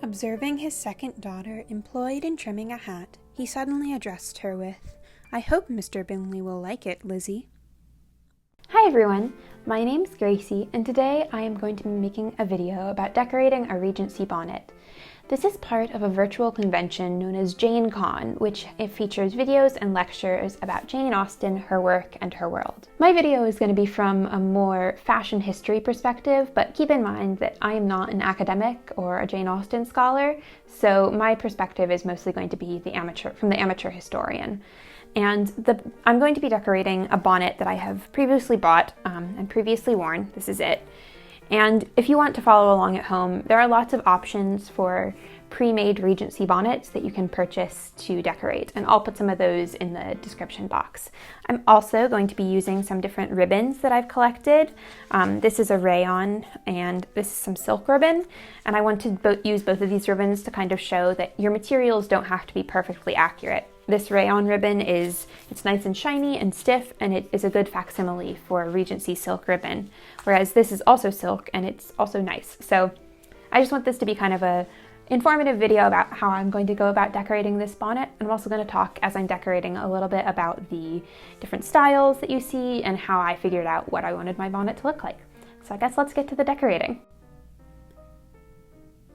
Observing his second daughter employed in trimming a hat, he suddenly addressed her with, "I hope Mr. Bingley will like it, Lizzy." Hi everyone, my name's Gracie, and today I am going to be making a video about decorating a Regency bonnet. This is part of a virtual convention known as JaneCon, which it features videos and lectures about Jane Austen, her work, and her world. My video is going to be from a more fashion history perspective, but keep in mind that I am not an academic or a Jane Austen scholar, so my perspective is mostly going to be the amateur historian. And I'm going to be decorating a bonnet that I have previously bought and previously worn. This is it. And if you want to follow along at home, there are lots of options for pre-made Regency bonnets that you can purchase to decorate, and I'll put some of those in the description box. I'm also going to be using some different ribbons that I've collected. This is a rayon and this is some silk ribbon, and I want to use both of these ribbons to kind of show that your materials don't have to be perfectly accurate. This rayon ribbon it's nice and shiny and stiff, and it is a good facsimile for a Regency silk ribbon, whereas this is also silk and it's also nice. So I just want this to be kind of a informative video about how I'm going to go about decorating this bonnet, and I'm also going to talk as I'm decorating a little bit about the different styles that you see and how I figured out what I wanted my bonnet to look like. So I guess let's get to the decorating.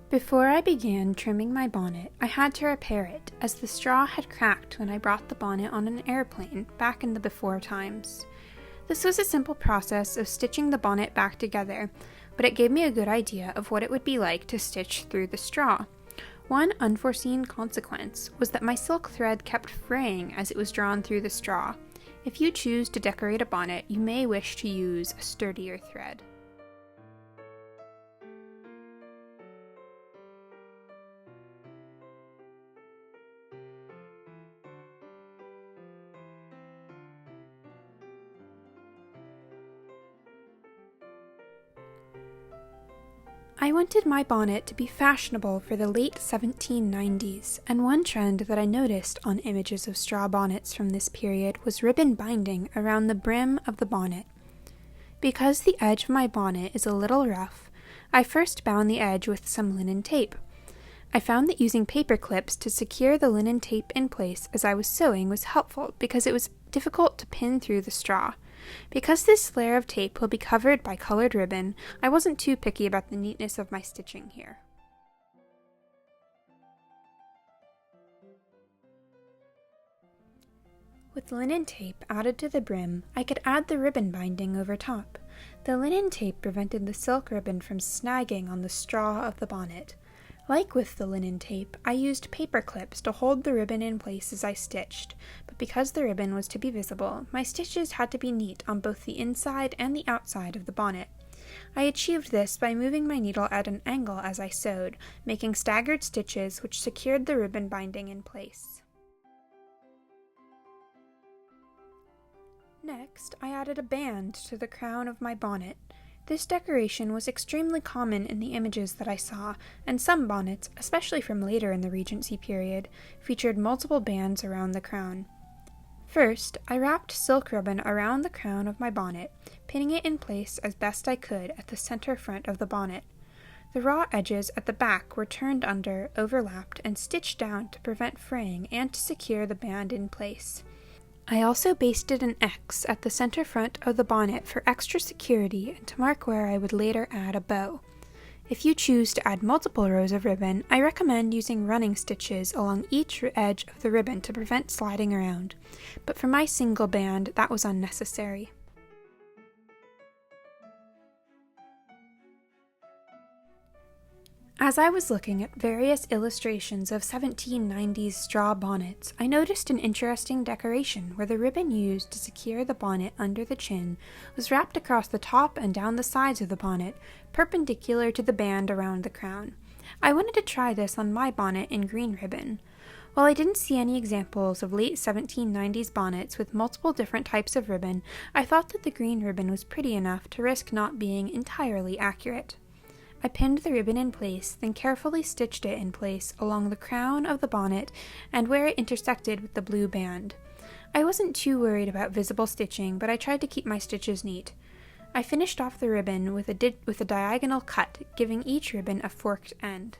Before I began trimming my bonnet, I had to repair it, as the straw had cracked when I brought the bonnet on an airplane back in the before times. This was a simple process of stitching the bonnet back together, but it gave me a good idea of what it would be like to stitch through the straw. One unforeseen consequence was that my silk thread kept fraying as it was drawn through the straw. If you choose to decorate a bonnet, you may wish to use a sturdier thread. I wanted my bonnet to be fashionable for the late 1790s, and one trend that I noticed on images of straw bonnets from this period was ribbon binding around the brim of the bonnet. Because the edge of my bonnet is a little rough, I first bound the edge with some linen tape. I found that using paper clips to secure the linen tape in place as I was sewing was helpful because it was difficult to pin through the straw. Because this layer of tape will be covered by colored ribbon, I wasn't too picky about the neatness of my stitching here. With linen tape added to the brim, I could add the ribbon binding over top. The linen tape prevented the silk ribbon from snagging on the straw of the bonnet. Like with the linen tape, I used paper clips to hold the ribbon in place as I stitched, but because the ribbon was to be visible, my stitches had to be neat on both the inside and the outside of the bonnet. I achieved this by moving my needle at an angle as I sewed, making staggered stitches which secured the ribbon binding in place. Next, I added a band to the crown of my bonnet. This decoration was extremely common in the images that I saw, and some bonnets, especially from later in the Regency period, featured multiple bands around the crown. First, I wrapped silk ribbon around the crown of my bonnet, pinning it in place as best I could at the center front of the bonnet. The raw edges at the back were turned under, overlapped, and stitched down to prevent fraying and to secure the band in place. I also basted an X at the center front of the bonnet for extra security and to mark where I would later add a bow. If you choose to add multiple rows of ribbon, I recommend using running stitches along each edge of the ribbon to prevent sliding around, but for my single band, that was unnecessary. As I was looking at various illustrations of 1790s straw bonnets, I noticed an interesting decoration where the ribbon used to secure the bonnet under the chin was wrapped across the top and down the sides of the bonnet, perpendicular to the band around the crown. I wanted to try this on my bonnet in green ribbon. While I didn't see any examples of late 1790s bonnets with multiple different types of ribbon, I thought that the green ribbon was pretty enough to risk not being entirely accurate. I pinned the ribbon in place, then carefully stitched it in place along the crown of the bonnet and where it intersected with the blue band. I wasn't too worried about visible stitching, but I tried to keep my stitches neat. I finished off the ribbon with a diagonal cut, giving each ribbon a forked end.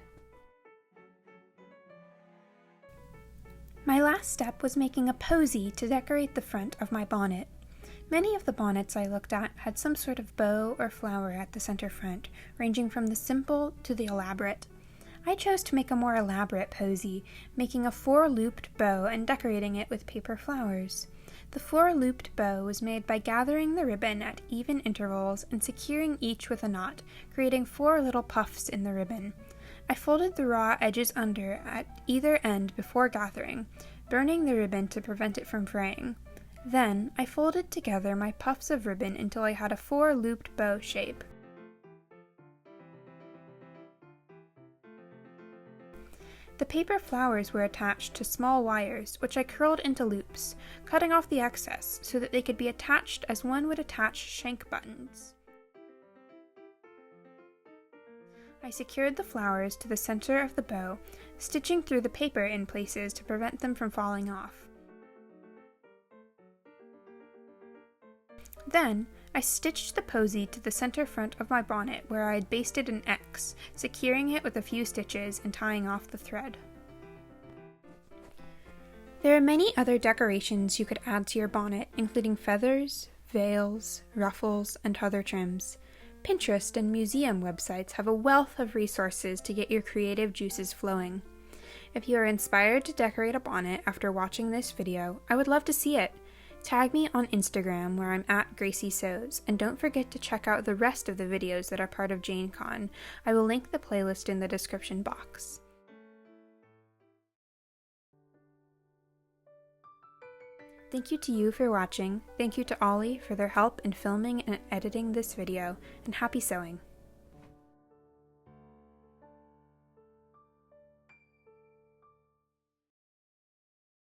My last step was making a posy to decorate the front of my bonnet. Many of the bonnets I looked at had some sort of bow or flower at the center front, ranging from the simple to the elaborate. I chose to make a more elaborate posy, making a 4-looped bow and decorating it with paper flowers. The 4-looped bow was made by gathering the ribbon at even intervals and securing each with a knot, creating 4 little puffs in the ribbon. I folded the raw edges under at either end before gathering, burning the ribbon to prevent it from fraying. Then, I folded together my puffs of ribbon until I had a 4-looped bow shape. The paper flowers were attached to small wires, which I curled into loops, cutting off the excess so that they could be attached as one would attach shank buttons. I secured the flowers to the center of the bow, stitching through the paper in places to prevent them from falling off. Then, I stitched the posy to the center front of my bonnet where I had basted an X, securing it with a few stitches and tying off the thread. There are many other decorations you could add to your bonnet, including feathers, veils, ruffles, and other trims. Pinterest and museum websites have a wealth of resources to get your creative juices flowing. If you are inspired to decorate a bonnet after watching this video, I would love to see it. Tag me on Instagram where I'm at Gracie Sews, and don't forget to check out the rest of the videos that are part of JaneCon. I will link the playlist in the description box. Thank you to you for watching, thank you to Ollie for their help in filming and editing this video, and happy sewing!